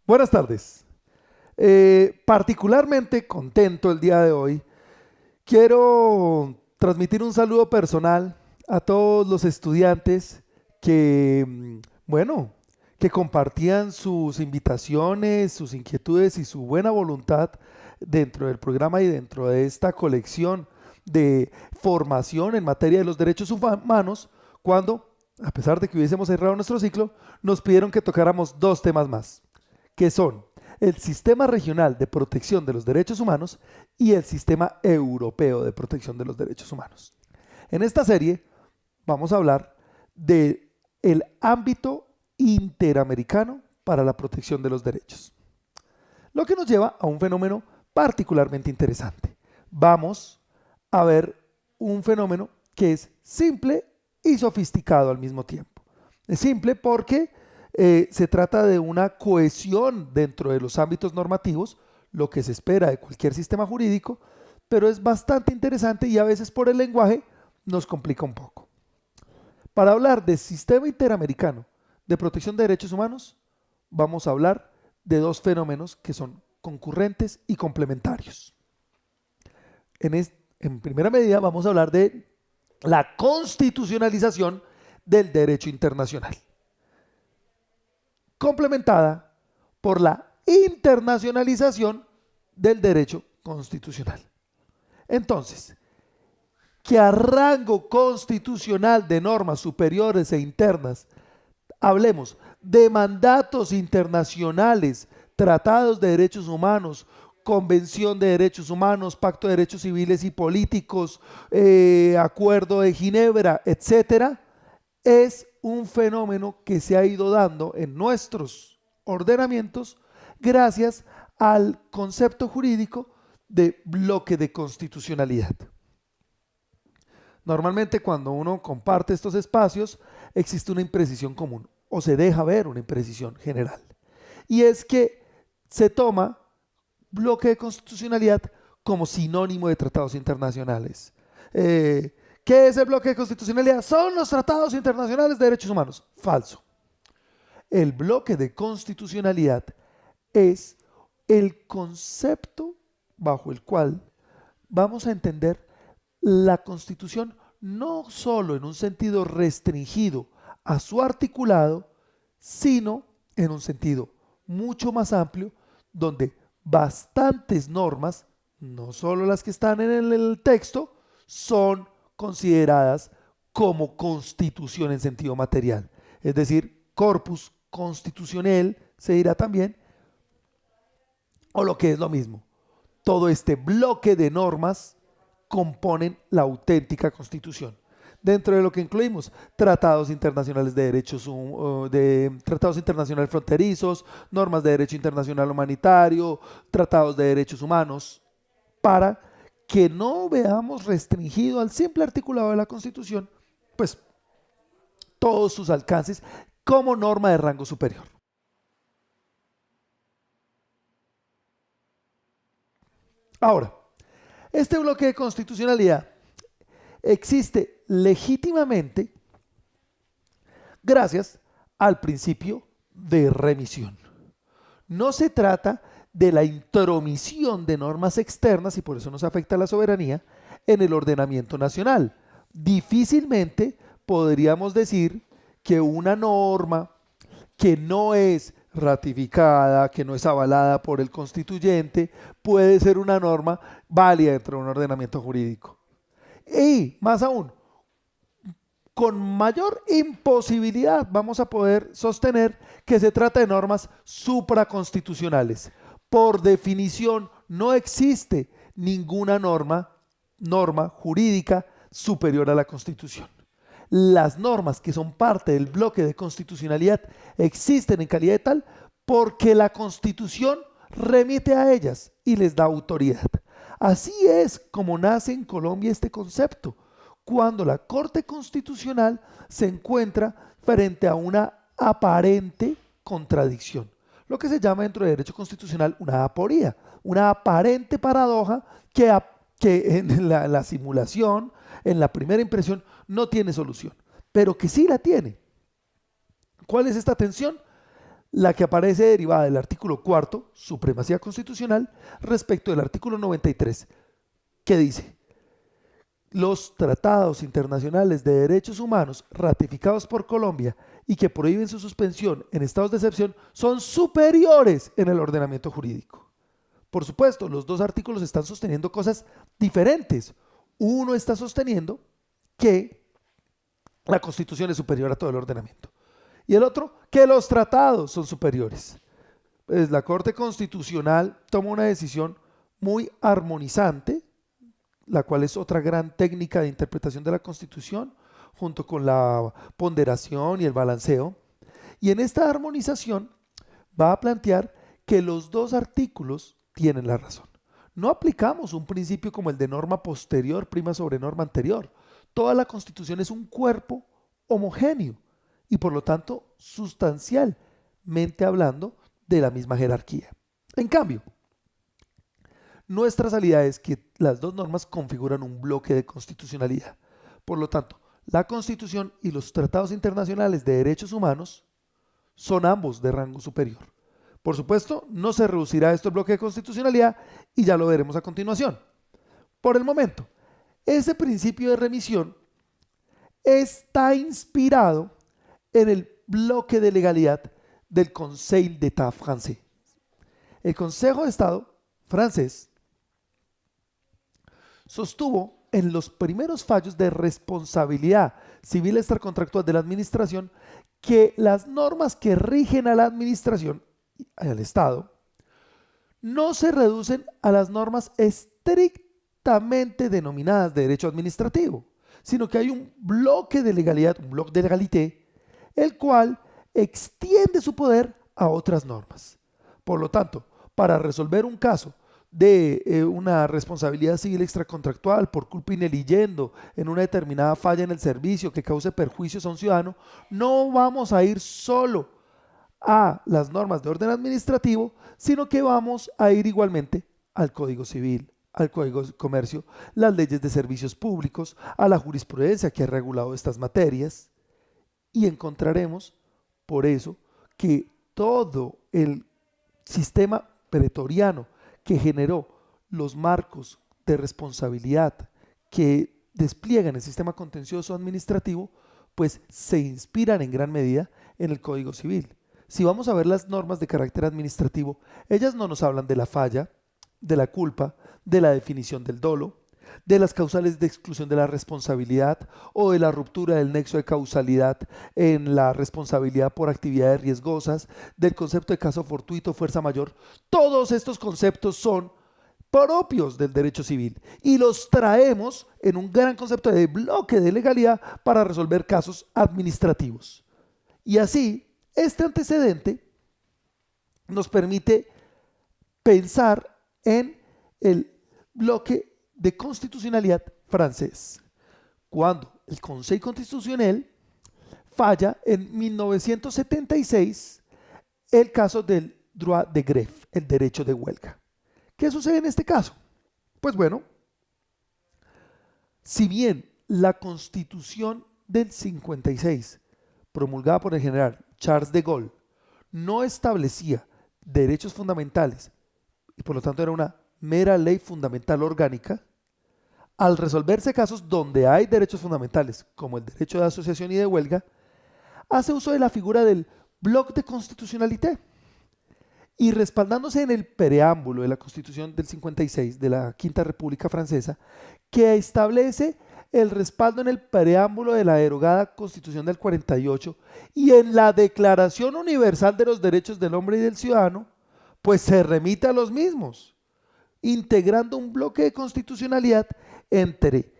Buenas tardes. Particularmente contento el día de hoy. Quiero transmitir un saludo personal a todos los estudiantes que, bueno, que compartían sus invitaciones, sus inquietudes y su buena voluntad dentro del programa y dentro de esta colección de formación en materia de los derechos humanos, cuando, a pesar de que hubiésemos cerrado nuestro ciclo, nos pidieron que tocáramos dos temas más, que son el Sistema Regional de Protección de los Derechos Humanos y el Sistema Europeo de Protección de los Derechos Humanos. En esta serie vamos a hablar del ámbito interamericano para la protección de los derechos, lo que nos lleva a un fenómeno particularmente interesante. Vamos a ver un fenómeno que es simple y sofisticado al mismo tiempo. Es simple porque se trata de una cohesión dentro de los ámbitos normativos, lo que se espera de cualquier sistema jurídico, pero es bastante interesante y a veces por el lenguaje nos complica un poco. Para hablar del sistema interamericano de protección de derechos humanos, vamos a hablar de dos fenómenos que son concurrentes y complementarios. En primera medida vamos a hablar de la constitucionalización del derecho internacional, complementada por la internacionalización del derecho constitucional. Entonces, que a rango constitucional de normas superiores e internas hablemos de mandatos internacionales, tratados de derechos humanos, Convención de Derechos Humanos, Pacto de Derechos Civiles y Políticos, Acuerdo de Ginebra, etcétera, es un fenómeno que se ha ido dando en nuestros ordenamientos gracias al concepto jurídico de bloque de constitucionalidad. Normalmente cuando uno comparte estos espacios existe una imprecisión común o se deja ver una imprecisión general, y es que se toma bloque de constitucionalidad como sinónimo de tratados internacionales. ¿Qué es el bloque de constitucionalidad? Son los tratados internacionales de derechos humanos. Falso. El bloque de constitucionalidad es el concepto bajo el cual vamos a entender la Constitución no solo en un sentido restringido a su articulado, sino en un sentido mucho más amplio, donde bastantes normas, no solo las que están en el texto, son consideradas como constitución en sentido material. Es decir, corpus constitucional se dirá también, o lo que es lo mismo. Todo este bloque de normas componen la auténtica Constitución. Dentro de lo que incluimos tratados internacionales de derechos, tratados internacionales fronterizos, normas de derecho internacional humanitario, tratados de derechos humanos, para que no veamos restringido al simple articulado de la Constitución, pues todos sus alcances como norma de rango superior. Ahora, este bloque de constitucionalidad existe legítimamente gracias al principio de remisión. No se trata de la intromisión de normas externas, y por eso nos afecta la soberanía, en el ordenamiento nacional. Difícilmente podríamos decir que una norma que no es ratificada, que no es avalada por el constituyente, puede ser una norma válida dentro de un ordenamiento jurídico. Y más aún, con mayor imposibilidad vamos a poder sostener que se trata de normas supraconstitucionales. Por definición, no existe ninguna norma jurídica superior a la Constitución. Las normas que son parte del bloque de constitucionalidad existen en calidad de tal porque la Constitución remite a ellas y les da autoridad. Así es como nace en Colombia este concepto, cuando la Corte Constitucional se encuentra frente a una aparente contradicción, lo que se llama dentro de derecho constitucional una aporía, una aparente paradoja que en la simulación, en la primera impresión, no tiene solución, pero que sí la tiene. ¿Cuál es esta tensión? la que aparece derivada del artículo cuarto, supremacía constitucional, respecto del artículo 93, que dice: los tratados internacionales de derechos humanos ratificados por Colombia y que prohíben su suspensión en estados de excepción son superiores en el ordenamiento jurídico. Por supuesto, los dos artículos están sosteniendo cosas diferentes. Uno está sosteniendo que la Constitución es superior a todo el ordenamiento y el otro que los tratados son superiores. Pues la Corte Constitucional toma una decisión muy armonizante, la cual es otra gran técnica de interpretación de la Constitución, junto con la ponderación y el balanceo. Y en esta armonización va a plantear que los dos artículos tienen la razón. No aplicamos un principio como el de norma posterior prima sobre norma anterior. Toda la Constitución es un cuerpo homogéneo y por lo tanto sustancialmente hablando de la misma jerarquía. En cambio, nuestra salida es que las dos normas configuran un bloque de constitucionalidad. Por lo tanto, la Constitución y los tratados internacionales de derechos humanos son ambos de rango superior. Por supuesto, no se reducirá esto al bloque de constitucionalidad y ya lo veremos a continuación. Por el momento, ese principio de remisión está inspirado en el bloque de legalidad del Conseil d'État francés. El Consejo de Estado francés sostuvo en los primeros fallos de responsabilidad civil extracontractual de la administración que las normas que rigen a la administración y al Estado no se reducen a las normas estrictamente denominadas de derecho administrativo, sino que hay un bloque de legalidad, un bloque de legalité, el cual extiende su poder a otras normas. Por lo tanto, para resolver un caso de una responsabilidad civil extracontractual por culpa ineliyendo en una determinada falla en el servicio que cause perjuicios a un ciudadano, no vamos a ir solo a las normas de orden administrativo, sino que vamos a ir igualmente al Código Civil, al Código de Comercio, las leyes de servicios públicos, a la jurisprudencia que ha regulado estas materias, y encontraremos por eso que todo el sistema pretoriano que generó los marcos de responsabilidad que despliegan el sistema contencioso administrativo, pues se inspiran en gran medida en el Código Civil. Si vamos a ver las normas de carácter administrativo, ellas no nos hablan de la falla, de la culpa, de la definición del dolo, de las causales de exclusión de la responsabilidad o de la ruptura del nexo de causalidad en la responsabilidad por actividades riesgosas, del concepto de caso fortuito, fuerza mayor. Todos estos conceptos son propios del derecho civil y los traemos en un gran concepto de bloque de legalidad para resolver casos administrativos. Y así, este antecedente nos permite pensar en el bloque de constitucionalidad francés, cuando el Conseil Constitutionnel falla en 1976 el caso del droit de grève, el derecho de huelga. ¿Qué sucede en este caso? Pues bueno, si bien la Constitución del 56, promulgada por el general Charles de Gaulle, no establecía derechos fundamentales y por lo tanto era una mera ley fundamental orgánica, al resolverse casos donde hay derechos fundamentales, como el derecho de asociación y de huelga, hace uso de la figura del bloc de constitucionalité y respaldándose en el preámbulo de la Constitución del 56 de la Quinta República Francesa, que establece el respaldo en el preámbulo de la derogada Constitución del 48 y en la Declaración Universal de los Derechos del Hombre y del Ciudadano, pues se remite a los mismos, integrando un bloque de constitucionalidad entre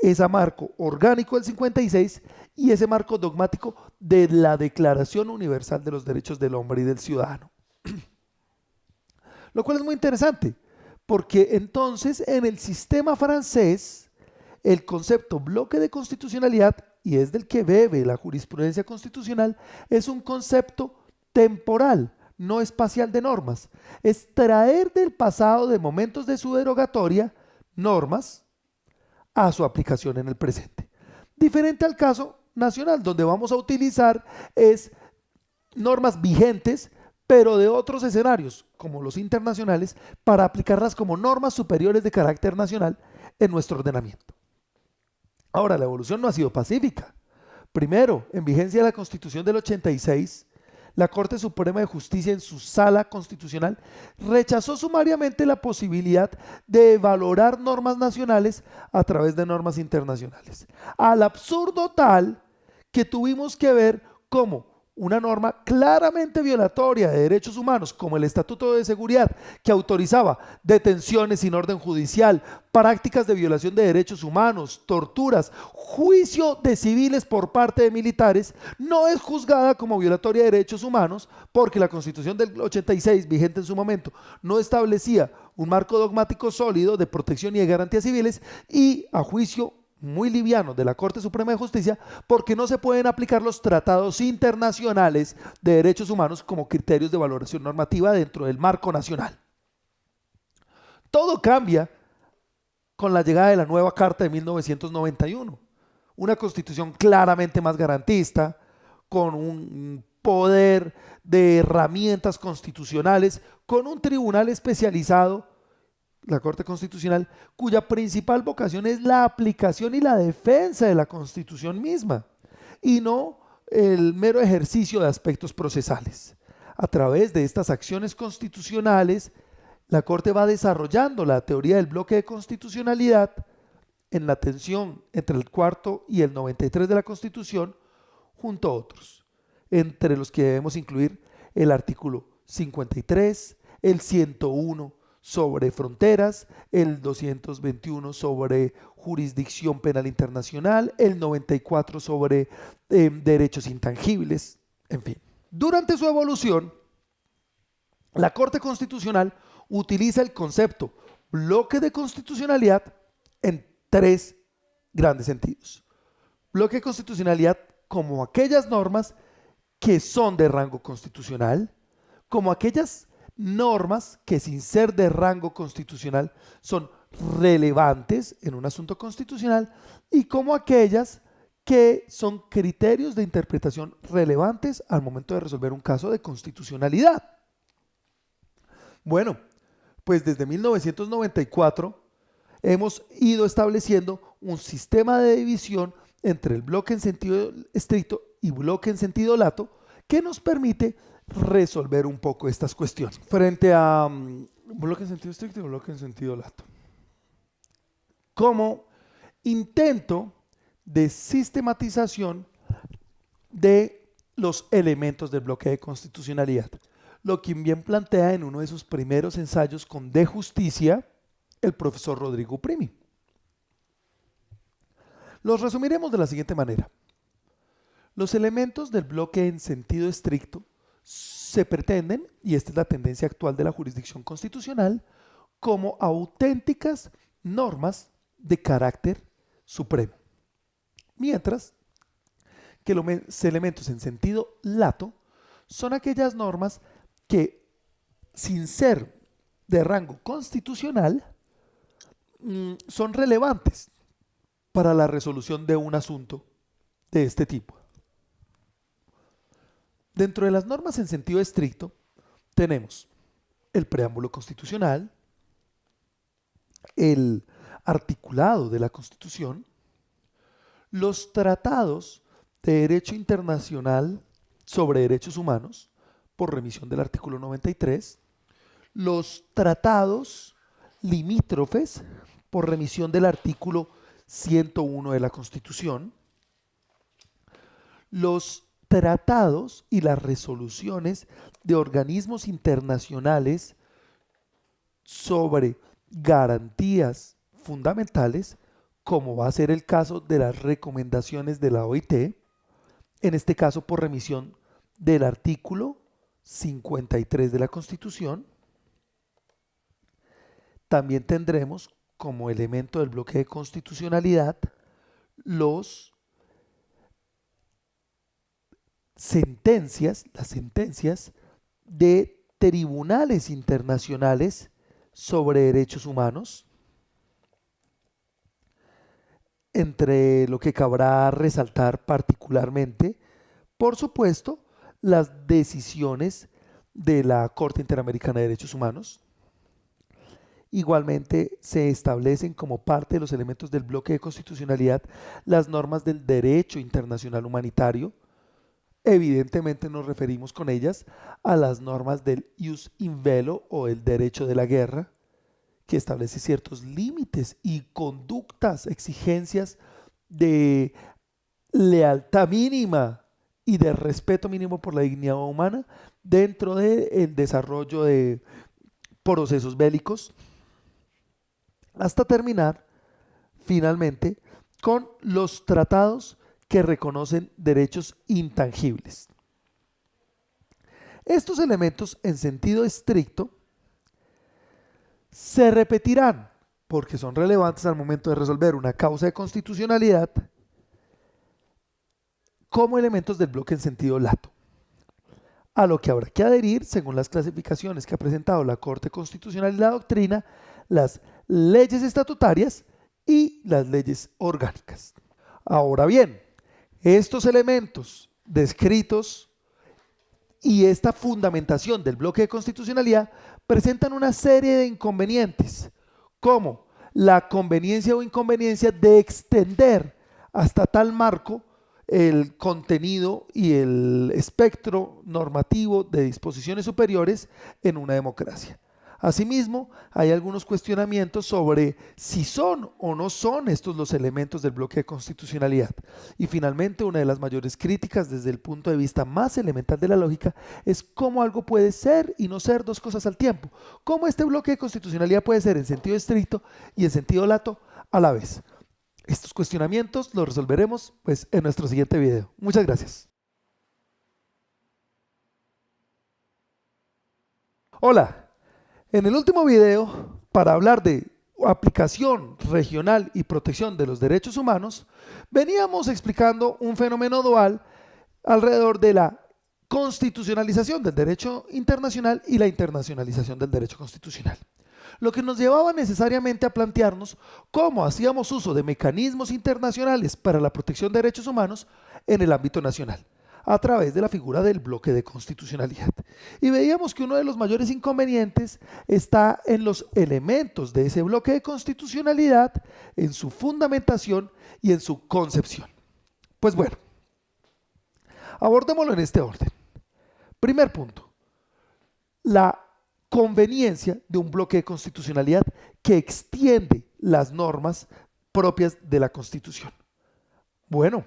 ese marco orgánico del 56 y ese marco dogmático de la Declaración Universal de los Derechos del Hombre y del Ciudadano. Lo cual es muy interesante, porque entonces en el sistema francés el concepto bloque de constitucionalidad, y es del que bebe la jurisprudencia constitucional, es un concepto temporal, no espacial de normas. Es traer del pasado, de momentos de su derogatoria, normas a su aplicación en el presente. Diferente al caso nacional, donde vamos a utilizar es normas vigentes, pero de otros escenarios, como los internacionales, para aplicarlas como normas superiores de carácter nacional en nuestro ordenamiento. Ahora, la evolución no ha sido pacífica. Primero, en vigencia de la Constitución del 86, la Corte Suprema de Justicia en su sala constitucional rechazó sumariamente la posibilidad de valorar normas nacionales a través de normas internacionales. Al absurdo tal que tuvimos que ver cómo una norma claramente violatoria de derechos humanos, como el Estatuto de Seguridad, que autorizaba detenciones sin orden judicial, prácticas de violación de derechos humanos, torturas, juicio de civiles por parte de militares, no es juzgada como violatoria de derechos humanos porque la Constitución del 86, vigente en su momento, no establecía un marco dogmático sólido de protección y de garantías civiles y, a juicio muy liviano de la Corte Suprema de Justicia, porque no se pueden aplicar los tratados internacionales de derechos humanos como criterios de valoración normativa dentro del marco nacional. Todo cambia con la llegada de la nueva Carta de 1991, una constitución claramente más garantista, con un poder de herramientas constitucionales, con un tribunal especializado, la Corte Constitucional, cuya principal vocación es la aplicación y la defensa de la Constitución misma, y no el mero ejercicio de aspectos procesales. A través de estas acciones constitucionales, la Corte va desarrollando la teoría del bloque de constitucionalidad en la tensión entre el cuarto y el 93 de la Constitución, junto a otros, entre los que debemos incluir el artículo 53, el 101 sobre fronteras, el 221 sobre jurisdicción penal internacional, el 94 sobre derechos intangibles, en fin. Durante su evolución, la Corte Constitucional utiliza el concepto bloque de constitucionalidad en tres grandes sentidos. Bloque de constitucionalidad como aquellas normas que son de rango constitucional, como aquellas normas que sin ser de rango constitucional son relevantes en un asunto constitucional y como aquellas que son criterios de interpretación relevantes al momento de resolver un caso de constitucionalidad. Bueno, pues desde 1994 hemos ido estableciendo un sistema de división entre el bloque en sentido estricto y bloque en sentido lato que nos permite resolver un poco estas cuestiones. Frente a bloque en sentido estricto y bloque en sentido lato. Como intento de sistematización de los elementos del bloque de constitucionalidad. Lo que bien plantea en uno de sus primeros ensayos con De Justicia, el profesor Rodrigo Primi. Los resumiremos de la siguiente manera. Los elementos del bloque en sentido estricto se pretenden, y esta es la tendencia actual de la jurisdicción constitucional, como auténticas normas de carácter supremo. Mientras que los elementos en sentido lato son aquellas normas que, sin ser de rango constitucional, son relevantes para la resolución de un asunto de este tipo. Dentro de las normas en sentido estricto tenemos el preámbulo constitucional, el articulado de la Constitución, los tratados de derecho internacional sobre derechos humanos, por remisión del artículo 93, los tratados limítrofes, por remisión del artículo 101 de la Constitución, los tratados y las resoluciones de organismos internacionales sobre garantías fundamentales, como va a ser el caso de las recomendaciones de la OIT, en este caso por remisión del artículo 53 de la Constitución. También tendremos como elemento del bloque de constitucionalidad las sentencias de tribunales internacionales sobre derechos humanos, entre lo que cabrá resaltar particularmente, por supuesto, las decisiones de la Corte Interamericana de Derechos Humanos. Igualmente se establecen como parte de los elementos del bloque de constitucionalidad las normas del derecho internacional humanitario. Evidentemente nos referimos con ellas a las normas del ius in bello o el derecho de la guerra, que establece ciertos límites y conductas, exigencias de lealtad mínima y de respeto mínimo por la dignidad humana dentro del desarrollo de procesos bélicos, hasta terminar finalmente con los tratados que reconocen derechos intangibles. Estos elementos en sentido estricto se repetirán porque son relevantes al momento de resolver una causa de constitucionalidad como elementos del bloque en sentido lato, a lo que habrá que adherir, según las clasificaciones que ha presentado la Corte Constitucional y la doctrina, las leyes estatutarias y las leyes orgánicas. Ahora bien, estos elementos descritos y esta fundamentación del bloque de constitucionalidad presentan una serie de inconvenientes, como la conveniencia o inconveniencia de extender hasta tal marco el contenido y el espectro normativo de disposiciones superiores en una democracia. Asimismo, hay algunos cuestionamientos sobre si son o no son estos los elementos del bloque de constitucionalidad. Y finalmente, una de las mayores críticas desde el punto de vista más elemental de la lógica es cómo algo puede ser y no ser dos cosas al tiempo. Cómo este bloque de constitucionalidad puede ser en sentido estricto y en sentido lato a la vez. Estos cuestionamientos los resolveremos pues, en nuestro siguiente video. Muchas gracias. Hola. En el último video, para hablar de aplicación regional y protección de los derechos humanos, veníamos explicando un fenómeno dual alrededor de la constitucionalización del derecho internacional y la internacionalización del derecho constitucional. Lo que nos llevaba necesariamente a plantearnos cómo hacíamos uso de mecanismos internacionales para la protección de derechos humanos en el ámbito nacional, a través de la figura del bloque de constitucionalidad. Y veíamos que uno de los mayores inconvenientes está en los elementos de ese bloque de constitucionalidad, en su fundamentación y en su concepción. Pues bueno, abordémoslo en este orden. Primer punto, la conveniencia de un bloque de constitucionalidad que extiende las normas propias de la Constitución. Bueno,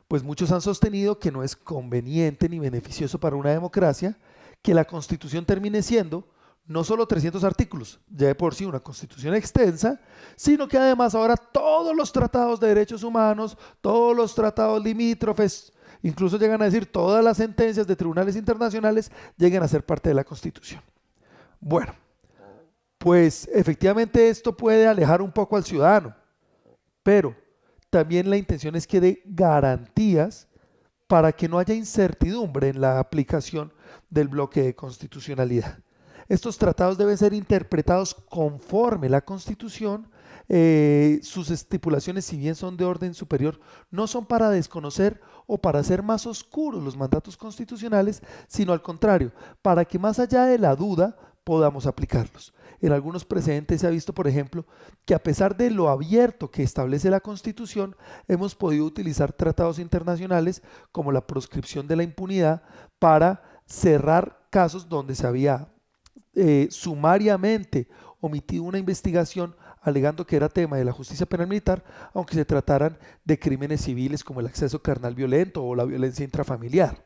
pues muchos han sostenido que no es conveniente ni beneficioso para una democracia que la Constitución termine siendo no solo 300 artículos, ya de por sí una Constitución extensa, sino que además ahora todos los tratados de derechos humanos, todos los tratados limítrofes, incluso llegan a decir todas las sentencias de tribunales internacionales lleguen a ser parte de la Constitución. Bueno, pues efectivamente esto puede alejar un poco al ciudadano, pero también la intención es que dé garantías para que no haya incertidumbre en la aplicación del bloque de constitucionalidad. Estos tratados deben ser interpretados conforme la Constitución. Sus estipulaciones, si bien son de orden superior, no son para desconocer o para hacer más oscuros los mandatos constitucionales, sino al contrario, para que más allá de la duda podamos aplicarlos. En algunos precedentes se ha visto, por ejemplo, que a pesar de lo abierto que establece la Constitución, hemos podido utilizar tratados internacionales como la proscripción de la impunidad para cerrar casos donde se había sumariamente omitido una investigación alegando que era tema de la justicia penal militar, aunque se trataran de crímenes civiles como el acceso carnal violento o la violencia intrafamiliar.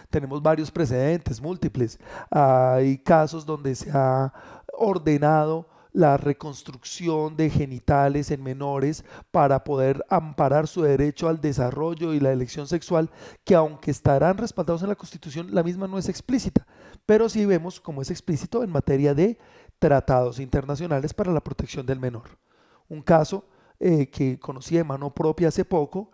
Tenemos varios precedentes múltiples. Hay casos donde se ha ordenado la reconstrucción de genitales en menores para poder amparar su derecho al desarrollo y la elección sexual, que aunque estarán respaldados en la Constitución, la misma no es explícita, pero sí vemos cómo es explícito en materia de tratados internacionales para la protección del menor. Un caso que conocí de mano propia hace poco,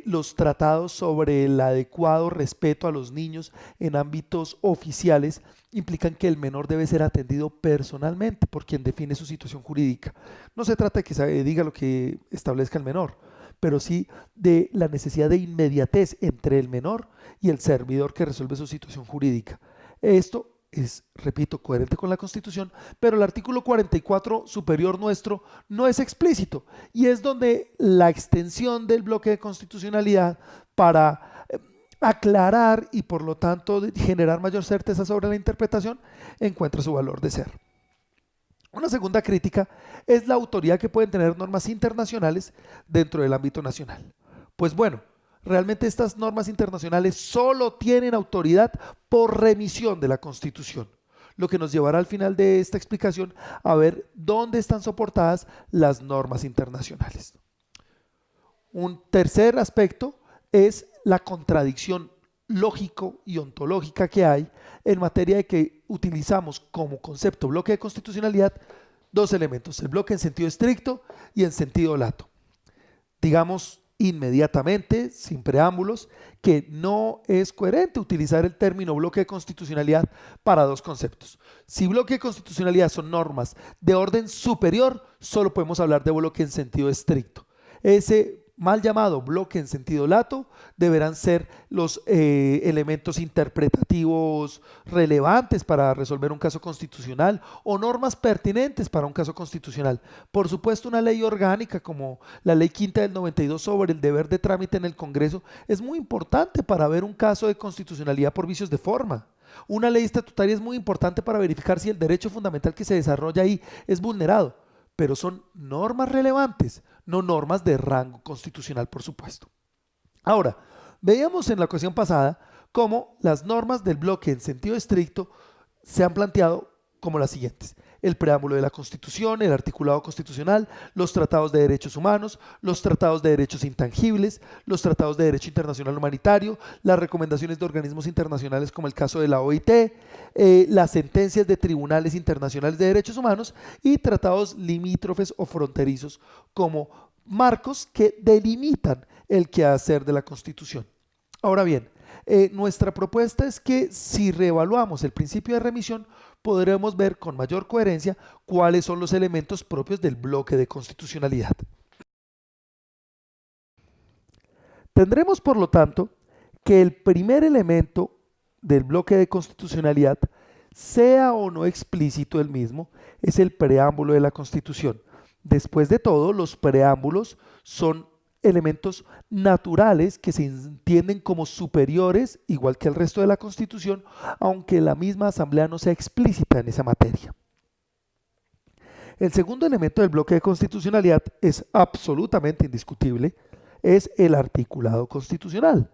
los tratados sobre el adecuado respeto a los niños en ámbitos oficiales implican que el menor debe ser atendido personalmente por quien define su situación jurídica. No se trata de que se diga lo que establezca el menor, pero sí de la necesidad de inmediatez entre el menor y el servidor que resuelve su situación jurídica. Esto es, repito, coherente con la Constitución, pero el artículo 44 superior nuestro no es explícito y es donde la extensión del bloque de constitucionalidad para aclarar y por lo tanto generar mayor certeza sobre la interpretación encuentra su valor de ser. Una segunda crítica es la autoridad que pueden tener normas internacionales dentro del ámbito nacional. Pues bueno, realmente estas normas internacionales solo tienen autoridad por remisión de la Constitución, lo que nos llevará al final de esta explicación a ver dónde están soportadas las normas internacionales. Un tercer aspecto es la contradicción lógico y ontológica que hay en materia de que utilizamos como concepto bloque de constitucionalidad dos elementos, el bloque en sentido estricto y en sentido lato. Digamos inmediatamente, sin preámbulos, que no es coherente utilizar el término bloque de constitucionalidad para dos conceptos. Si bloque de constitucionalidad son normas de orden superior, solo podemos hablar de bloque en sentido estricto. Ese mal llamado bloque en sentido lato deberán ser los elementos interpretativos relevantes para resolver un caso constitucional o normas pertinentes para un caso constitucional. Por supuesto, una ley orgánica como la ley quinta del 92 sobre el deber de trámite en el Congreso es muy importante para ver un caso de constitucionalidad por vicios de forma. Una ley estatutaria es muy importante para verificar si el derecho fundamental que se desarrolla ahí es vulnerado, pero son normas relevantes, no normas de rango constitucional, por supuesto. Ahora, veíamos en la ocasión pasada cómo las normas del bloque en sentido estricto se han planteado como las siguientes: el preámbulo de la Constitución, el articulado constitucional, los tratados de derechos humanos, los tratados de derechos intangibles, los tratados de derecho internacional humanitario, las recomendaciones de organismos internacionales como el caso de la OIT, las sentencias de tribunales internacionales de derechos humanos y tratados limítrofes o fronterizos como marcos que delimitan el quehacer de la Constitución. Ahora bien, nuestra propuesta es que si reevaluamos el principio de remisión, podremos ver con mayor coherencia cuáles son los elementos propios del bloque de constitucionalidad. Tendremos, por lo tanto, que el primer elemento del bloque de constitucionalidad, sea o no explícito el mismo, es el preámbulo de la Constitución. Después de todo, los preámbulos son elementos naturales que se entienden como superiores, igual que el resto de la Constitución, aunque la misma Asamblea no sea explícita en esa materia. El segundo elemento del bloque de constitucionalidad es absolutamente indiscutible, es el articulado constitucional.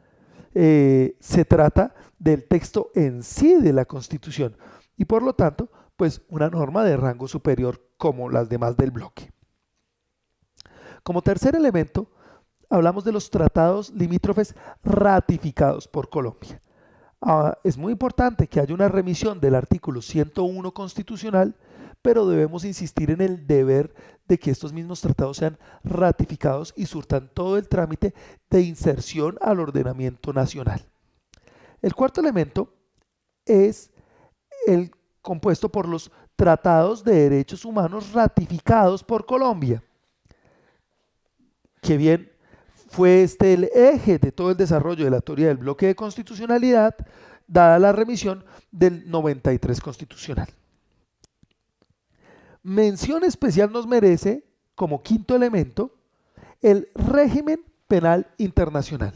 Se trata del texto en sí de la Constitución y por lo tanto, pues una norma de rango superior como las demás del bloque. Como tercer elemento, hablamos de los tratados limítrofes ratificados por Colombia. Es muy importante que haya una remisión del artículo 101 constitucional, pero debemos insistir en el deber de que estos mismos tratados sean ratificados y surtan todo el trámite de inserción al ordenamiento nacional. El cuarto elemento es el compuesto por los tratados de derechos humanos ratificados por Colombia. Que bien, fue este el eje de todo el desarrollo de la teoría del bloque de constitucionalidad, dada la remisión del 93 constitucional. Mención especial nos merece, como quinto elemento, el régimen penal internacional.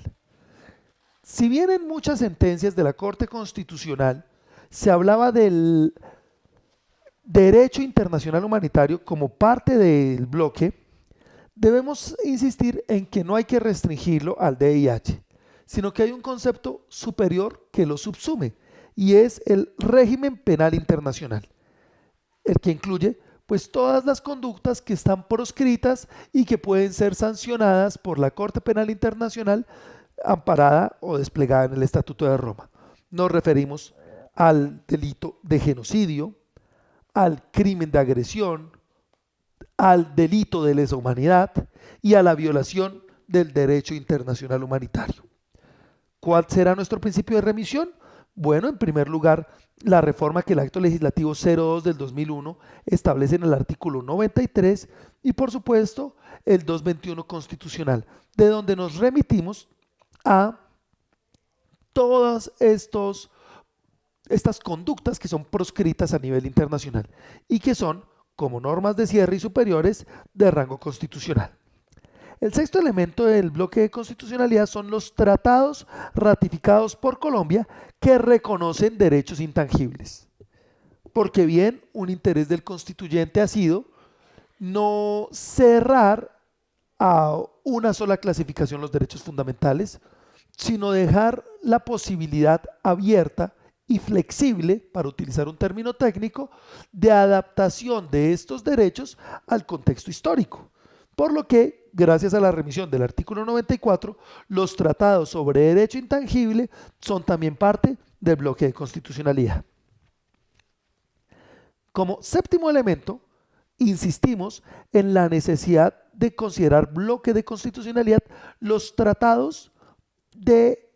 Si bien en muchas sentencias de la Corte Constitucional se hablaba del derecho internacional humanitario como parte del bloque, debemos insistir en que no hay que restringirlo al DIH, sino que hay un concepto superior que lo subsume y es el régimen penal internacional, el que incluye pues todas las conductas que están proscritas y que pueden ser sancionadas por la Corte Penal Internacional amparada o desplegada en el Estatuto de Roma. Nos referimos al delito de genocidio, al crimen de agresión, al delito de lesa humanidad y a la violación del derecho internacional humanitario. ¿Cuál será nuestro principio de remisión? Bueno, en primer lugar, la reforma que el Acto Legislativo 02 del 2001 establece en el artículo 93 y por supuesto el 221 constitucional, de donde nos remitimos a todas estas conductas que son proscritas a nivel internacional y que son, como normas de cierre y superiores, de rango constitucional. El sexto elemento del bloque de constitucionalidad son los tratados ratificados por Colombia que reconocen derechos intangibles. Porque bien, un interés del constituyente ha sido no cerrar a una sola clasificación los derechos fundamentales, sino dejar la posibilidad abierta y flexible, para utilizar un término técnico, de adaptación de estos derechos al contexto histórico. Por lo que, gracias a la remisión del artículo 94, los tratados sobre derecho intangible son también parte del bloque de constitucionalidad. Como séptimo elemento, insistimos en la necesidad de considerar bloque de constitucionalidad los tratados de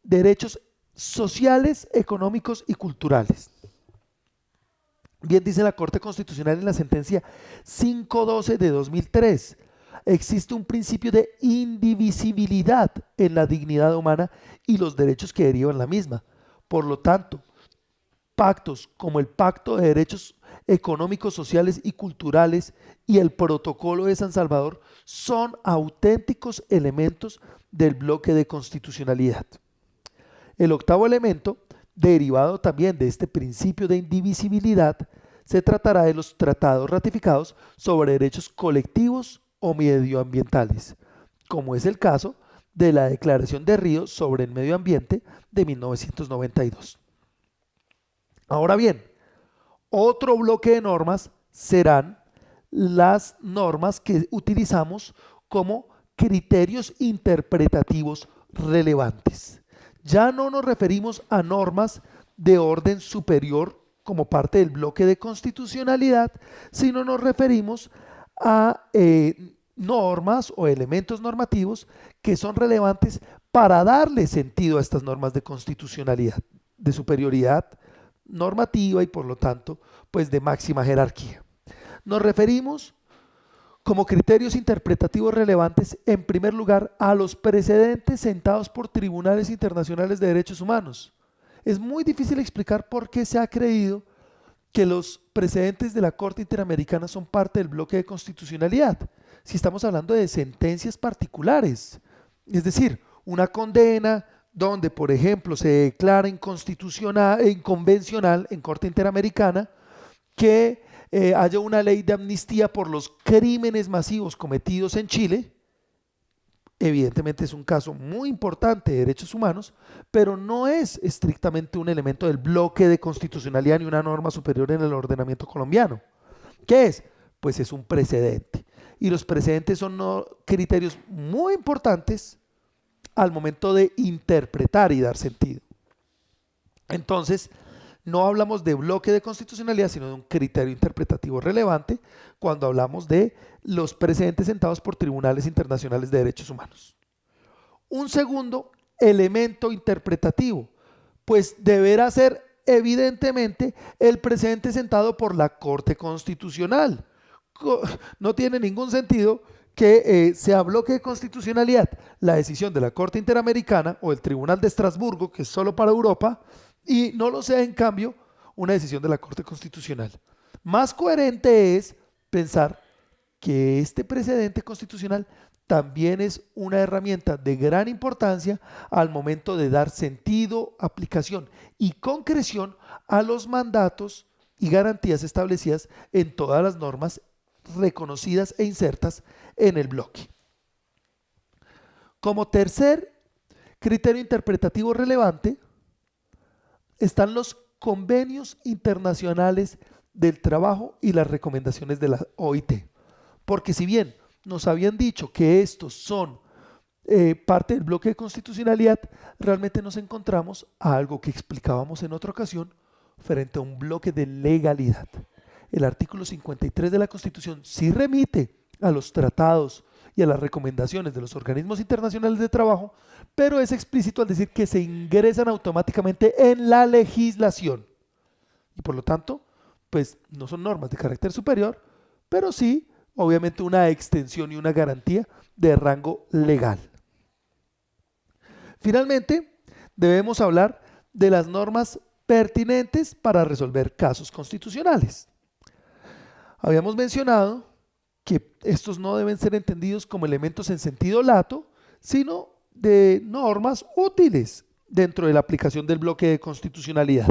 derechos sociales, económicos y culturales. Bien dice la Corte Constitucional en la sentencia 512 de 2003, existe un principio de indivisibilidad en la dignidad humana y los derechos que derivan la misma. Por lo tanto, pactos como el Pacto de Derechos Económicos, Sociales y Culturales y el Protocolo de San Salvador son auténticos elementos del bloque de constitucionalidad. El octavo elemento, derivado también de este principio de indivisibilidad, se tratará de los tratados ratificados sobre derechos colectivos o medioambientales, como es el caso de la Declaración de Río sobre el Medio Ambiente de 1992. Ahora bien, otro bloque de normas serán las normas que utilizamos como criterios interpretativos relevantes. Ya no nos referimos a normas de orden superior como parte del bloque de constitucionalidad, sino nos referimos a normas o elementos normativos que son relevantes para darle sentido a estas normas de constitucionalidad, de superioridad normativa y por lo tanto pues de máxima jerarquía. Nos referimos como criterios interpretativos relevantes, en primer lugar, a los precedentes sentados por tribunales internacionales de derechos humanos. Es muy difícil explicar por qué se ha creído que los precedentes de la Corte Interamericana son parte del bloque de constitucionalidad, si estamos hablando de sentencias particulares. Es decir, una condena donde, por ejemplo, se declara inconvencional en Corte Interamericana que haya una ley de amnistía por los crímenes masivos cometidos en Chile. Evidentemente es un caso muy importante de derechos humanos, pero no es estrictamente un elemento del bloque de constitucionalidad ni una norma superior en el ordenamiento colombiano. ¿Qué es? Pues es un precedente. Y los precedentes son criterios muy importantes al momento de interpretar y dar sentido. Entonces, no hablamos de bloque de constitucionalidad, sino de un criterio interpretativo relevante cuando hablamos de los precedentes sentados por tribunales internacionales de derechos humanos. Un segundo elemento interpretativo, pues deberá ser evidentemente el precedente sentado por la Corte Constitucional. No tiene ningún sentido que sea bloque de constitucionalidad la decisión de la Corte Interamericana o el Tribunal de Estrasburgo, que es solo para Europa, y no lo sea en cambio una decisión de la Corte Constitucional. Más coherente es pensar que este precedente constitucional también es una herramienta de gran importancia al momento de dar sentido, aplicación y concreción a los mandatos y garantías establecidas en todas las normas reconocidas e insertas en el bloque. Como tercer criterio interpretativo relevante están los convenios internacionales del trabajo y las recomendaciones de la OIT. Porque si bien nos habían dicho que estos son parte del bloque de constitucionalidad, realmente nos encontramos a algo que explicábamos en otra ocasión frente a un bloque de legalidad. El artículo 53 de la Constitución sí remite a los tratados y a las recomendaciones de los organismos internacionales de trabajo, pero es explícito al decir que se ingresan automáticamente en la legislación. Y por lo tanto, pues no son normas de carácter superior, pero sí, obviamente, una extensión y una garantía de rango legal. Finalmente, debemos hablar de las normas pertinentes para resolver casos constitucionales. Habíamos mencionado que estos no deben ser entendidos como elementos en sentido lato, sino de normas útiles dentro de la aplicación del bloque de constitucionalidad.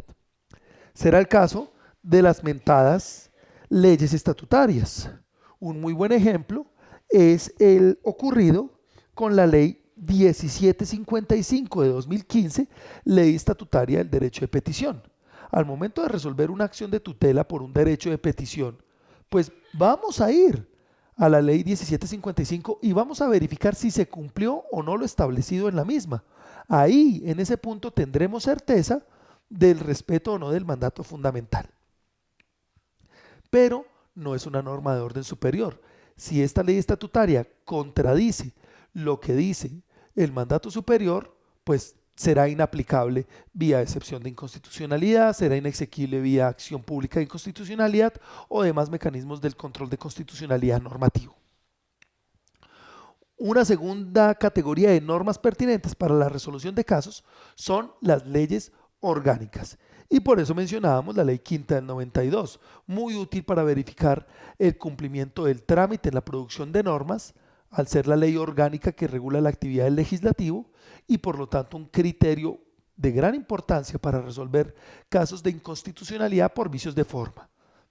Será el caso de las mentadas leyes estatutarias. Un muy buen ejemplo es el ocurrido con la ley 1755 de 2015, ley estatutaria del derecho de petición. Al momento de resolver una acción de tutela por un derecho de petición, pues vamos a ir a la ley 1755 y vamos a verificar si se cumplió o no lo establecido en la misma. Ahí, en ese punto, tendremos certeza del respeto o no del mandato fundamental. Pero no es una norma de orden superior. Si esta ley estatutaria contradice lo que dice el mandato superior, pues será inaplicable vía excepción de inconstitucionalidad, será inexequible vía acción pública de inconstitucionalidad o demás mecanismos del control de constitucionalidad normativo. Una segunda categoría de normas pertinentes para la resolución de casos son las leyes orgánicas. Y por eso mencionábamos la ley quinta del 92, muy útil para verificar el cumplimiento del trámite en la producción de normas, al ser la ley orgánica que regula la actividad del legislativo y por lo tanto un criterio de gran importancia para resolver casos de inconstitucionalidad por vicios de forma.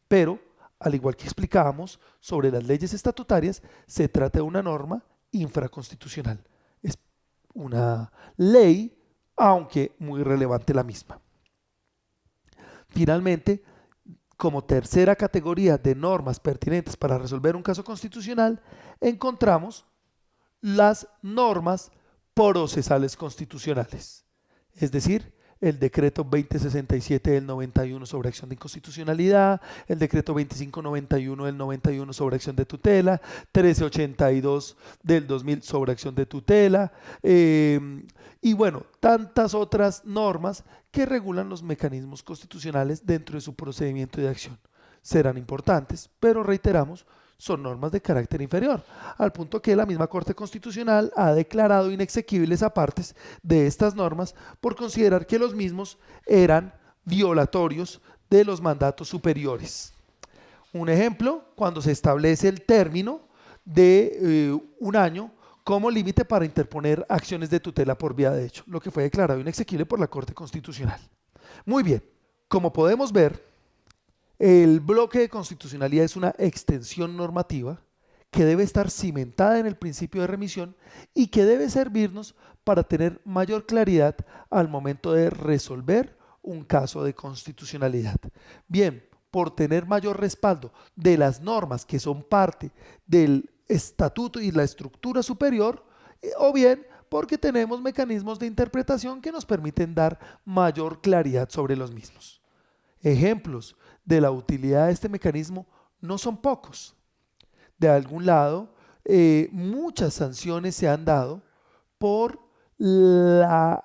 Pero, al igual que explicábamos sobre las leyes estatutarias, se trata de una norma infraconstitucional. Es una ley, aunque muy relevante la misma. Finalmente, como tercera categoría de normas pertinentes para resolver un caso constitucional, encontramos las normas procesales constitucionales, es decir, el decreto 2067 del 91 sobre acción de inconstitucionalidad, el decreto 2591 del 91 sobre acción de tutela, 1382 del 2000 sobre acción de tutela, y bueno, tantas otras normas que regulan los mecanismos constitucionales dentro de su procedimiento de acción. Serán importantes, pero reiteramos, son normas de carácter inferior, al punto que la misma Corte Constitucional ha declarado inexequibles a partes de estas normas por considerar que los mismos eran violatorios de los mandatos superiores. Un ejemplo, cuando se establece el término de un año como límite para interponer acciones de tutela por vía de hecho, lo que fue declarado inexequible por la Corte Constitucional. Muy bien, como podemos ver, el bloque de constitucionalidad es una extensión normativa que debe estar cimentada en el principio de remisión y que debe servirnos para tener mayor claridad al momento de resolver un caso de constitucionalidad. Bien, por tener mayor respaldo de las normas que son parte del estatuto y la estructura superior, o bien porque tenemos mecanismos de interpretación que nos permiten dar mayor claridad sobre los mismos. Ejemplos de la utilidad de este mecanismo no son pocos. De algún lado, muchas sanciones se han dado por la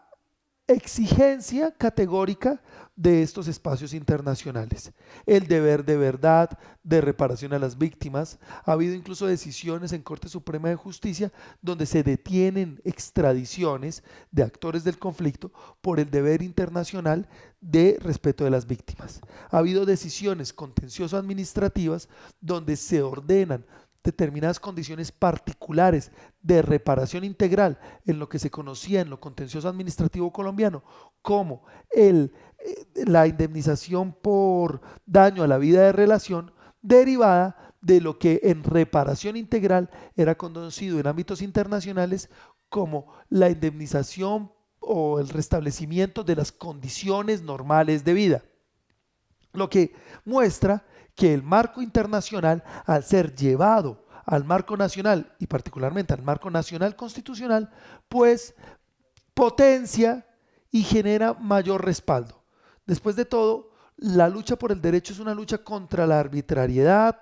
exigencia categórica de estos espacios internacionales. El deber de verdad, de reparación a las víctimas. Ha habido incluso decisiones en Corte Suprema de Justicia donde se detienen extradiciones de actores del conflicto por el deber internacional de respeto de las víctimas. Ha habido decisiones contencioso-administrativas donde se ordenan determinadas condiciones particulares de reparación integral en lo que se conocía en lo contencioso administrativo colombiano como la indemnización por daño a la vida de relación derivada de lo que en reparación integral era conocido en ámbitos internacionales como la indemnización o el restablecimiento de las condiciones normales de vida. Lo que muestra que el marco internacional, al ser llevado al marco nacional y particularmente al marco nacional constitucional, pues potencia y genera mayor respaldo. Después de todo, la lucha por el derecho es una lucha contra la arbitrariedad,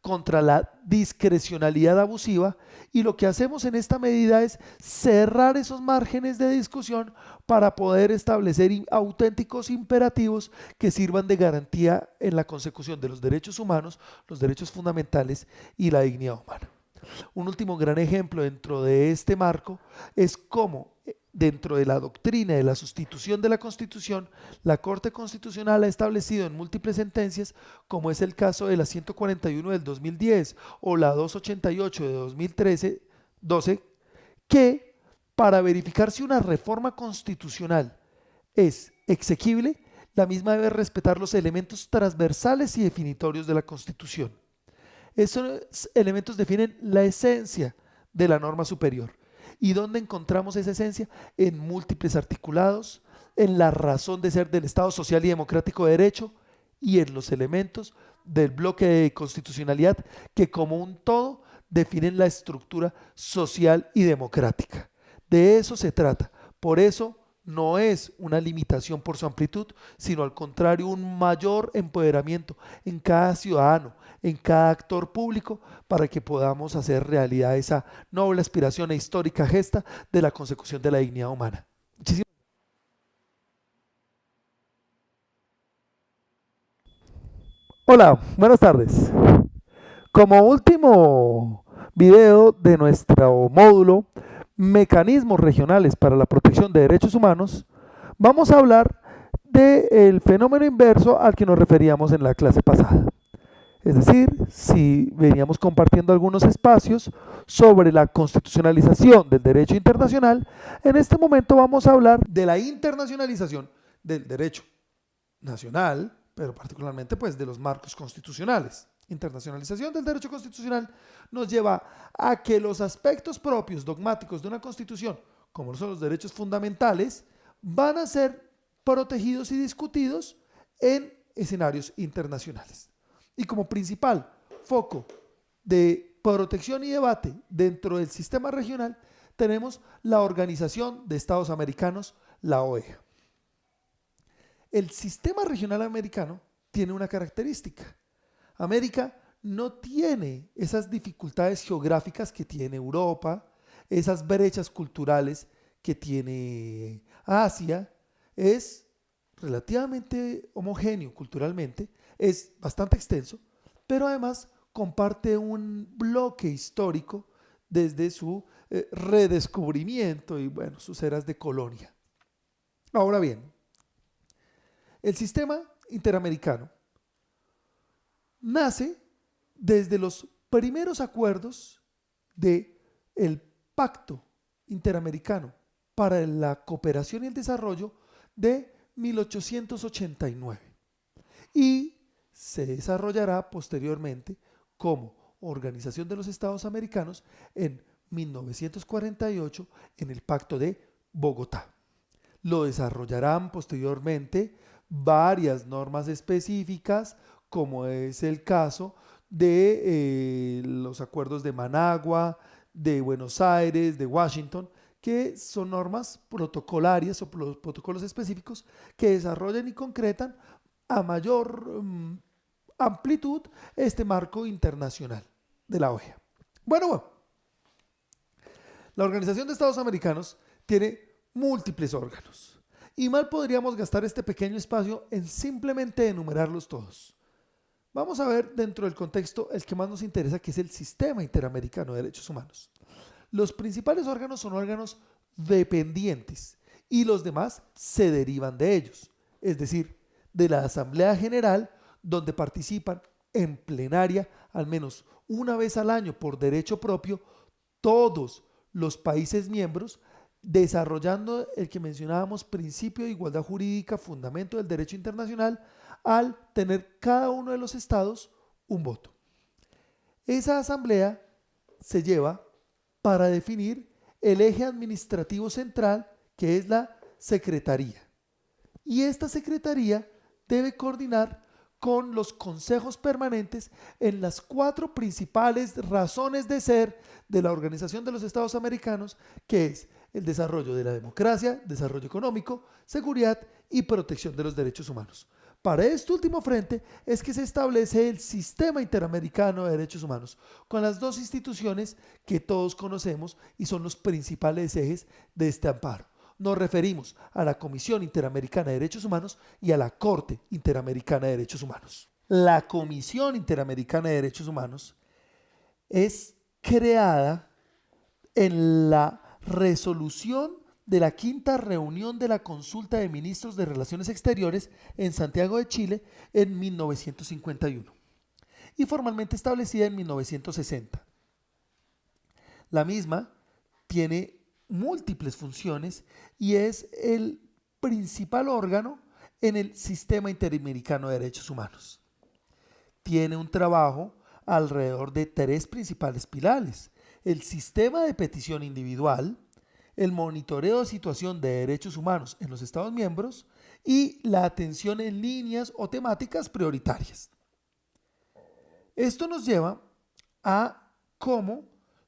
contra la discrecionalidad abusiva, y lo que hacemos en esta medida es cerrar esos márgenes de discusión para poder establecer auténticos imperativos que sirvan de garantía en la consecución de los derechos humanos, los derechos fundamentales y la dignidad humana. Un último gran ejemplo dentro de este marco es cómo dentro de la doctrina de la sustitución de la Constitución, la Corte Constitucional ha establecido en múltiples sentencias, como es el caso de la 141 del 2010 o la 288 de 2012, que para verificar si una reforma constitucional es exequible, la misma debe respetar los elementos transversales y definitorios de la Constitución. Esos elementos definen la esencia de la norma superior. ¿Y dónde encontramos esa esencia? En múltiples articulados, en la razón de ser del Estado social y democrático de derecho y en los elementos del bloque de constitucionalidad que como un todo definen la estructura social y democrática. De eso se trata. Por eso no es una limitación por su amplitud, sino al contrario, un mayor empoderamiento en cada ciudadano, en cada actor público, para que podamos hacer realidad esa noble aspiración e histórica gesta de la consecución de la dignidad humana. Muchísimas Hola, buenas tardes. Como último video de nuestro módulo, Mecanismos regionales para la protección de derechos humanos, vamos a hablar del fenómeno inverso al que nos referíamos en la clase pasada. Es decir, si veníamos compartiendo algunos espacios sobre la constitucionalización del derecho internacional, en este momento vamos a hablar de la internacionalización del derecho nacional, pero particularmente pues de los marcos constitucionales. Internacionalización del derecho constitucional nos lleva a que los aspectos propios dogmáticos de una constitución, como son los derechos fundamentales, van a ser protegidos y discutidos en escenarios internacionales. Y como principal foco de protección y debate dentro del sistema regional tenemos la Organización de Estados Americanos, la OEA. El sistema regional americano tiene una característica. América no tiene esas dificultades geográficas que tiene Europa, esas brechas culturales que tiene Asia, es relativamente homogéneo culturalmente, es bastante extenso, pero además comparte un bloque histórico desde su redescubrimiento y bueno, sus eras de colonia. Ahora bien, el sistema interamericano nace desde los primeros acuerdos del Pacto Interamericano para la Cooperación y el Desarrollo de 1889 y se desarrollará posteriormente como Organización de los Estados Americanos en 1948 en el Pacto de Bogotá. Lo desarrollarán posteriormente varias normas específicas, como es el caso de los acuerdos de Managua, de Buenos Aires, de Washington, que son normas protocolarias o protocolos específicos que desarrollan y concretan a mayor amplitud este marco internacional de la OEA. Bueno, la Organización de Estados Americanos tiene múltiples órganos y mal podríamos gastar este pequeño espacio en simplemente enumerarlos todos. Vamos a ver dentro del contexto el que más nos interesa, que es el Sistema Interamericano de Derechos Humanos. Los principales órganos son órganos dependientes y los demás se derivan de ellos, es decir, de la Asamblea General, donde participan en plenaria al menos una vez al año por derecho propio todos los países miembros, desarrollando el que mencionábamos principio de igualdad jurídica, fundamento del derecho internacional, al tener cada uno de los estados un voto. Esa asamblea se lleva para definir el eje administrativo central, que es la secretaría. Y esta secretaría debe coordinar con los consejos permanentes en las 4 principales razones de ser de la Organización de los Estados Americanos, que es el desarrollo de la democracia, desarrollo económico, seguridad y protección de los derechos humanos. Para este último frente es que se establece el Sistema Interamericano de Derechos Humanos, con las dos instituciones que todos conocemos y son los principales ejes de este amparo. Nos referimos a la Comisión Interamericana de Derechos Humanos y a la Corte Interamericana de Derechos Humanos. La Comisión Interamericana de Derechos Humanos es creada en la resolución de la quinta reunión de la Consulta de Ministros de Relaciones Exteriores en Santiago de Chile en 1951 y formalmente establecida en 1960. La misma tiene múltiples funciones y es el principal órgano en el Sistema Interamericano de Derechos Humanos. Tiene un trabajo alrededor de tres principales pilares: el sistema de petición individual, el monitoreo de situación de derechos humanos en los Estados miembros y la atención en líneas o temáticas prioritarias. Esto nos lleva a cómo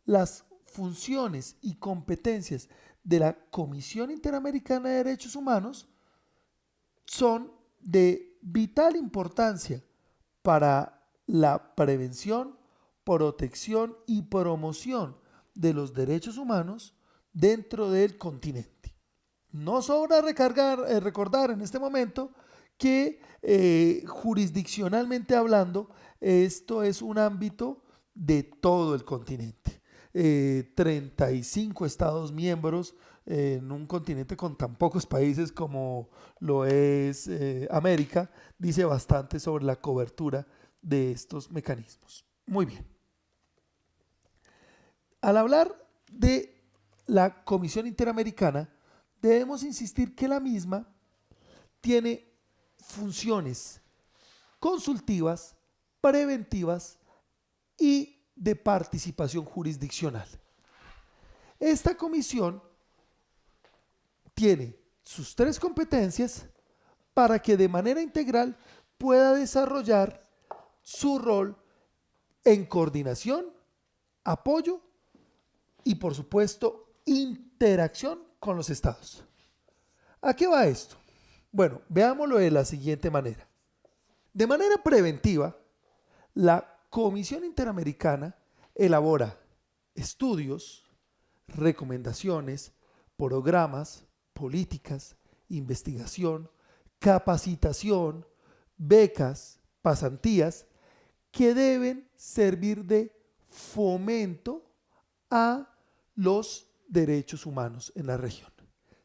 las funciones y competencias de la Comisión Interamericana de Derechos Humanos son de vital importancia para la prevención, protección y promoción de los derechos humanos dentro del continente. No sobra recordar en este momento que jurisdiccionalmente hablando, esto es un ámbito de todo el continente. 35 estados miembros en un continente con tan pocos países como lo es América, dice bastante sobre la cobertura de estos mecanismos. Muy bien. Al hablar de la Comisión Interamericana, debemos insistir que la misma tiene funciones consultivas, preventivas y de participación jurisdiccional. Esta comisión tiene sus tres competencias para que de manera integral pueda desarrollar su rol en coordinación, apoyo y, por supuesto, interacción con los estados. ¿A qué va esto? Bueno, veámoslo de la siguiente manera. De manera preventiva, la Comisión Interamericana elabora estudios, recomendaciones, programas, políticas, investigación, capacitación, becas, pasantías que deben servir de fomento a los derechos humanos en la región.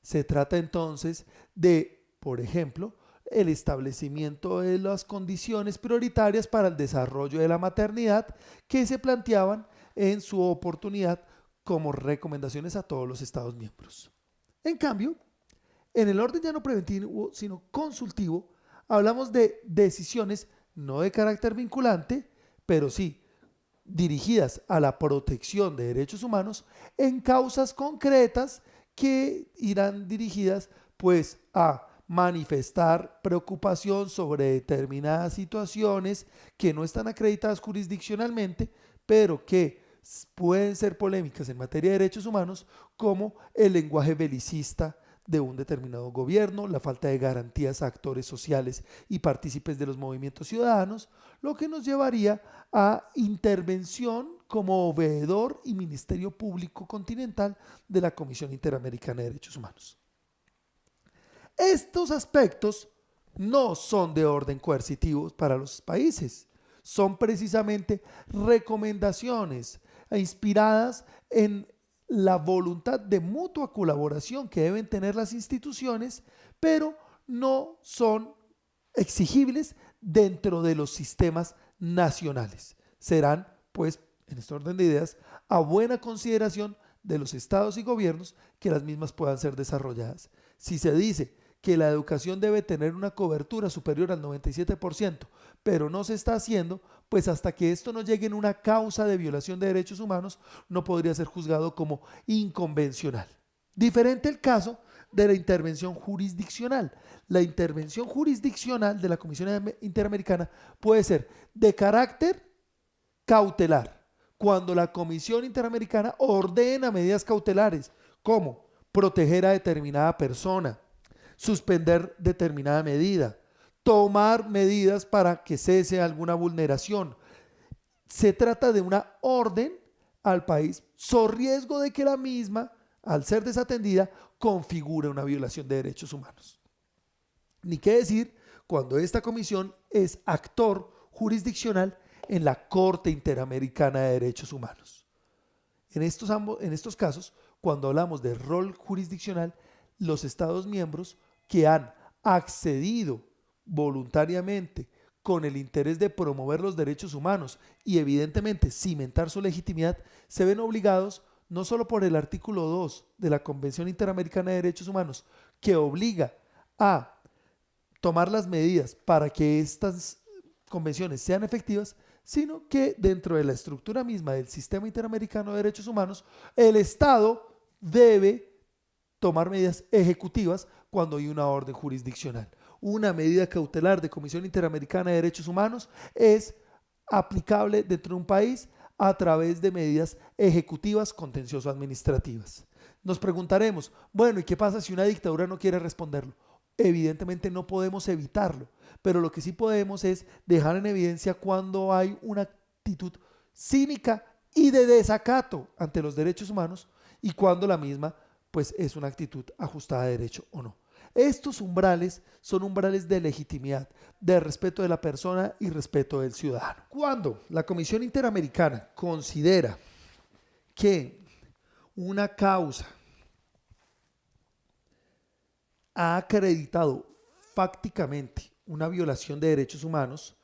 Se trata entonces de, por ejemplo, el establecimiento de las condiciones prioritarias para el desarrollo de la maternidad que se planteaban en su oportunidad como recomendaciones a todos los Estados miembros. En cambio, en el orden ya no preventivo, sino consultivo, hablamos de decisiones no de carácter vinculante, pero sí dirigidas a la protección de derechos humanos en causas concretas que irán dirigidas pues a manifestar preocupación sobre determinadas situaciones que no están acreditadas jurisdiccionalmente, pero que pueden ser polémicas en materia de derechos humanos, como el lenguaje belicista de un determinado gobierno, la falta de garantías a actores sociales y partícipes de los movimientos ciudadanos, lo que nos llevaría a intervención como veedor y Ministerio Público Continental de la Comisión Interamericana de Derechos Humanos. Estos aspectos no son de orden coercitivo para los países, son precisamente recomendaciones inspiradas en la voluntad de mutua colaboración que deben tener las instituciones, pero no son exigibles dentro de los sistemas nacionales. Serán, pues, en este orden de ideas, a buena consideración de los estados y gobiernos que las mismas puedan ser desarrolladas. Si se dice que la educación debe tener una cobertura superior al 97%, pero no se está haciendo, pues hasta que esto no llegue en una causa de violación de derechos humanos, no podría ser juzgado como inconvencional. Diferente el caso de la intervención jurisdiccional. La intervención jurisdiccional de la Comisión Interamericana puede ser de carácter cautelar, cuando la Comisión Interamericana ordena medidas cautelares, como proteger a determinada persona, suspender determinada medida, tomar medidas para que cese alguna vulneración. Se trata de una orden al país, so riesgo de que la misma, al ser desatendida, configure una violación de derechos humanos. Ni qué decir cuando esta comisión es actor jurisdiccional en la Corte Interamericana de Derechos Humanos. En estos casos, cuando hablamos de rol jurisdiccional, los Estados miembros que han accedido voluntariamente con el interés de promover los derechos humanos y evidentemente cimentar su legitimidad, se ven obligados no solo por el artículo 2 de la Convención Interamericana de Derechos Humanos, que obliga a tomar las medidas para que estas convenciones sean efectivas, sino que dentro de la estructura misma del Sistema Interamericano de Derechos Humanos, el Estado debe tomar medidas ejecutivas cuando hay una orden jurisdiccional. Una medida cautelar de Comisión Interamericana de Derechos Humanos es aplicable dentro de un país a través de medidas ejecutivas contencioso-administrativas. Nos preguntaremos, bueno, ¿y qué pasa si una dictadura no quiere responderlo? Evidentemente no podemos evitarlo, pero lo que sí podemos es dejar en evidencia cuando hay una actitud cínica y de desacato ante los derechos humanos y cuando la misma pues es una actitud ajustada a derecho o no. Estos umbrales son umbrales de legitimidad, de respeto de la persona y respeto del ciudadano. Cuando la Comisión Interamericana considera que una causa ha acreditado fácticamente una violación de derechos humanos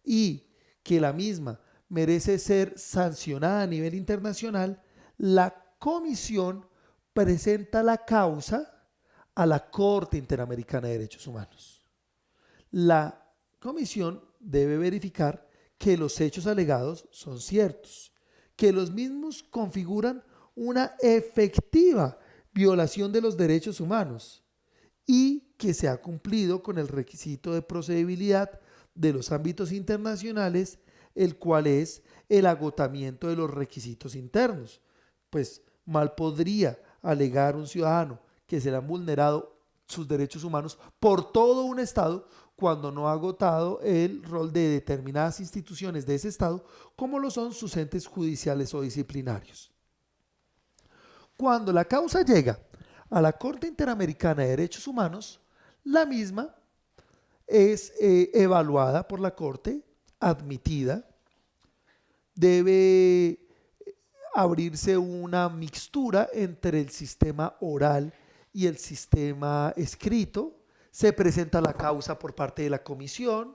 y que la misma merece ser sancionada a nivel internacional, la comisión presenta la causa a la Corte Interamericana de Derechos Humanos. La comisión debe verificar que los hechos alegados son ciertos, que los mismos configuran una efectiva violación de los derechos humanos y que se ha cumplido con el requisito de procedibilidad de los ámbitos internacionales, el cual es el agotamiento de los requisitos internos. Pues mal podría alegar un ciudadano que se le han vulnerado sus derechos humanos por todo un Estado cuando no ha agotado el rol de determinadas instituciones de ese Estado, como lo son sus entes judiciales o disciplinarios. Cuando la causa llega a la Corte Interamericana de Derechos Humanos, la misma es evaluada por la Corte, admitida, debe abrirse una mixtura entre el sistema oral y el sistema escrito, se presenta la causa por parte de la comisión,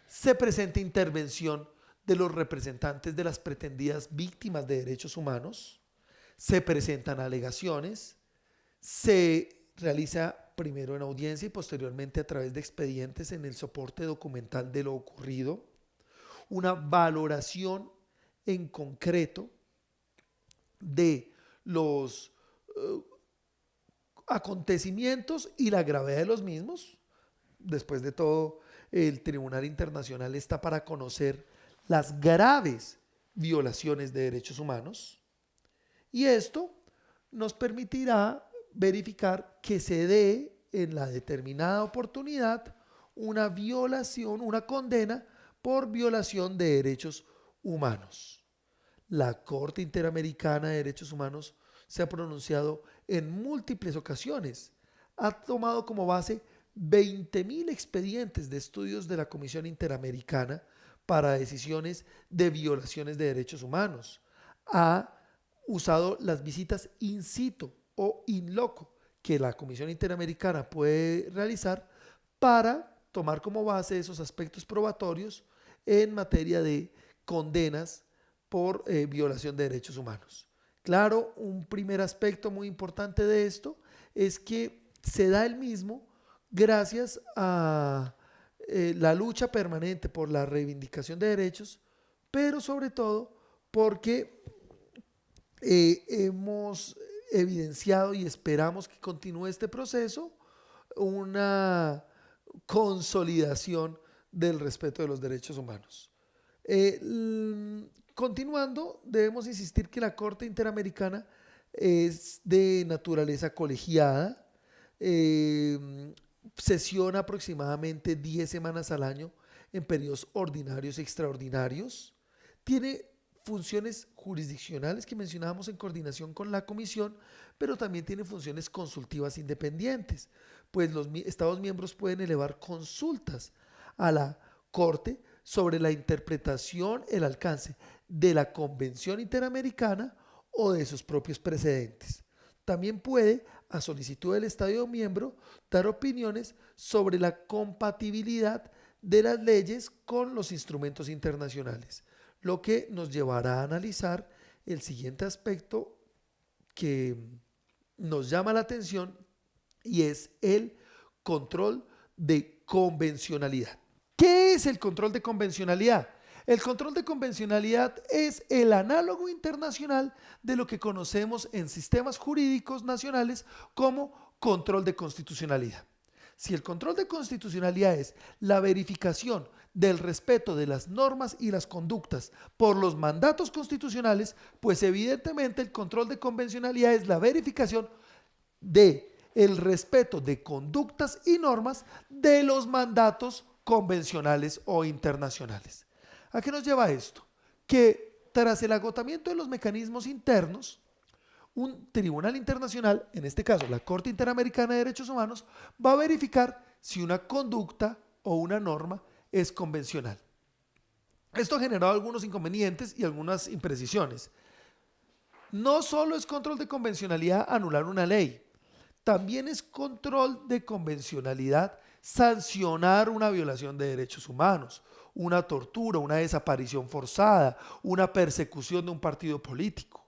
se presenta intervención de los representantes de las pretendidas víctimas de derechos humanos, se presentan alegaciones, se realiza primero en audiencia y posteriormente a través de expedientes en el soporte documental de lo ocurrido, una valoración en concreto de los acontecimientos y la gravedad de los mismos. Después de todo, el Tribunal Internacional está para conocer las graves violaciones de derechos humanos y esto nos permitirá verificar que se dé en la determinada oportunidad una violación, una condena por violación de derechos humanos. La Corte Interamericana de Derechos Humanos se ha pronunciado en múltiples ocasiones. Ha tomado como base 20.000 expedientes de estudios de la Comisión Interamericana para decisiones de violaciones de derechos humanos. Ha usado las visitas in situ o in loco que la Comisión Interamericana puede realizar para tomar como base esos aspectos probatorios en materia de condenas por violación de derechos humanos. Claro, un primer aspecto muy importante de esto es que se da el mismo gracias a la lucha permanente por la reivindicación de derechos, pero sobre todo porque hemos evidenciado y esperamos que continúe este proceso una consolidación del respeto de los derechos humanos. Continuando, debemos insistir que la Corte Interamericana es de naturaleza colegiada, sesiona aproximadamente 10 semanas al año en periodos ordinarios y extraordinarios, tiene funciones jurisdiccionales que mencionábamos en coordinación con la comisión, pero también tiene funciones consultivas independientes, pues los Estados miembros pueden elevar consultas a la Corte sobre la interpretación, el alcance de la Convención Interamericana o de sus propios precedentes. También puede, a solicitud del Estado miembro, dar opiniones sobre la compatibilidad de las leyes con los instrumentos internacionales, lo que nos llevará a analizar el siguiente aspecto que nos llama la atención y es el control de convencionalidad. ¿Qué es el control de convencionalidad? El control de convencionalidad es el análogo internacional de lo que conocemos en sistemas jurídicos nacionales como control de constitucionalidad. Si el control de constitucionalidad es la verificación del respeto de las normas y las conductas por los mandatos constitucionales, pues evidentemente el control de convencionalidad es la verificación de el respeto de conductas y normas de los mandatos convencionales o internacionales. ¿A qué nos lleva esto? Que tras el agotamiento de los mecanismos internos, un tribunal internacional, en este caso la Corte Interamericana de Derechos Humanos, va a verificar si una conducta o una norma es convencional. Esto ha generado algunos inconvenientes y algunas imprecisiones. No solo es control de convencionalidad anular una ley, también es control de convencionalidad sancionar una violación de derechos humanos, una tortura, una desaparición forzada, una persecución de un partido político.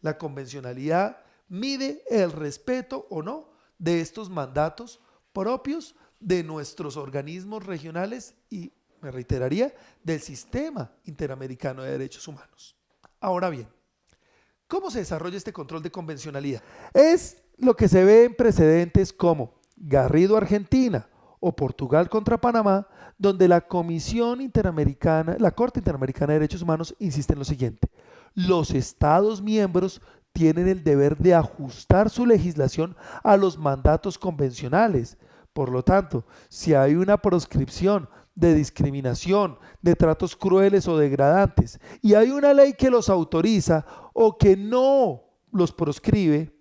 La convencionalidad mide el respeto o no de estos mandatos propios de nuestros organismos regionales y, me reiteraría, del sistema interamericano de derechos humanos. Ahora bien, ¿cómo se desarrolla este control de convencionalidad? Es lo que se ve en precedentes como Garrido Argentina o Portugal contra Panamá, donde la Comisión Interamericana, la Corte Interamericana de Derechos Humanos insiste en lo siguiente: los Estados miembros tienen el deber de ajustar su legislación a los mandatos convencionales. Por lo tanto, si hay una proscripción de discriminación, de tratos crueles o degradantes, y hay una ley que los autoriza o que no los proscribe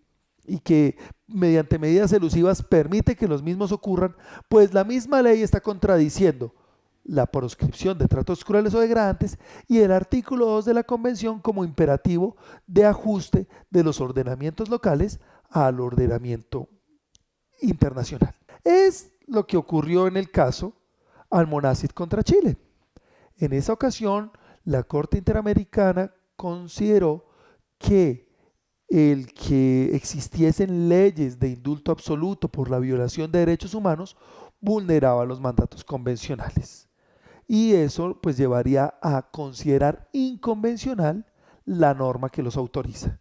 y que mediante medidas elusivas permite que los mismos ocurran, pues la misma ley está contradiciendo la proscripción de tratos crueles o degradantes y el artículo 2 de la Convención como imperativo de ajuste de los ordenamientos locales al ordenamiento internacional. Es lo que ocurrió en el caso Almonacid contra Chile. En esa ocasión, la Corte Interamericana consideró que el que existiesen leyes de indulto absoluto por la violación de derechos humanos vulneraba los mandatos convencionales. Y eso pues llevaría a considerar inconvencional la norma que los autoriza.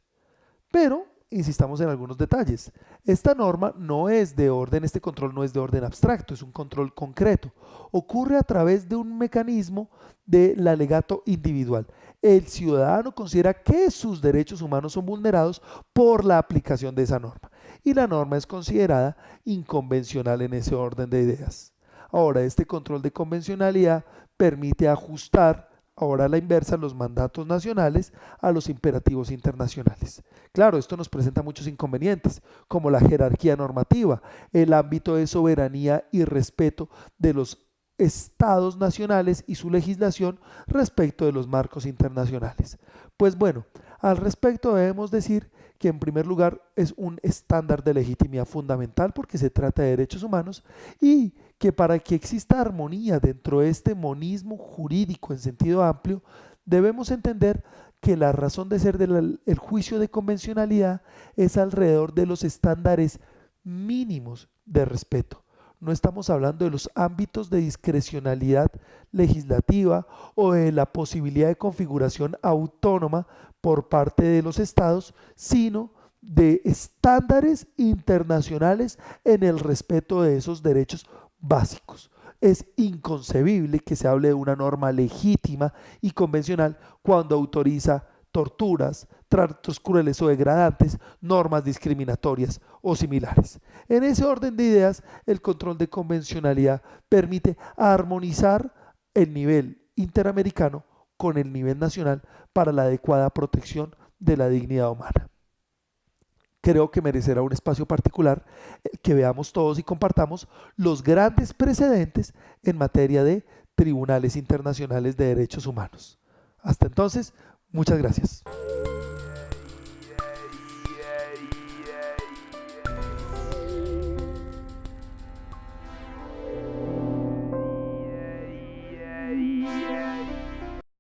Pero insistamos en algunos detalles. Esta norma no es de orden, este control no es de orden abstracto, es un control concreto. Ocurre a través de un mecanismo del alegato individual. El ciudadano considera que sus derechos humanos son vulnerados por la aplicación de esa norma y la norma es considerada inconvencional en ese orden de ideas. Ahora, este control de convencionalidad permite ajustar, ahora a la inversa, los mandatos nacionales a los imperativos internacionales. Claro, esto nos presenta muchos inconvenientes, como la jerarquía normativa, el ámbito de soberanía y respeto de los estados nacionales y su legislación respecto de los marcos internacionales. Pues bueno, al respecto debemos decir que en primer lugar es un estándar de legitimidad fundamental porque se trata de derechos humanos y que para que exista armonía dentro de este monismo jurídico en sentido amplio, debemos entender que la razón de ser del juicio de convencionalidad es alrededor de los estándares mínimos de respeto. No estamos hablando de los ámbitos de discrecionalidad legislativa o de la posibilidad de configuración autónoma por parte de los estados, sino de estándares internacionales en el respeto de esos derechos básicos. Es inconcebible que se hable de una norma legítima y convencional cuando autoriza torturas, tratos crueles o degradantes, normas discriminatorias o similares. En ese orden de ideas, el control de convencionalidad permite armonizar el nivel interamericano con el nivel nacional para la adecuada protección de la dignidad humana. Creo que merecerá un espacio particular que veamos todos y compartamos los grandes precedentes en materia de tribunales internacionales de derechos humanos. Hasta entonces, muchas gracias.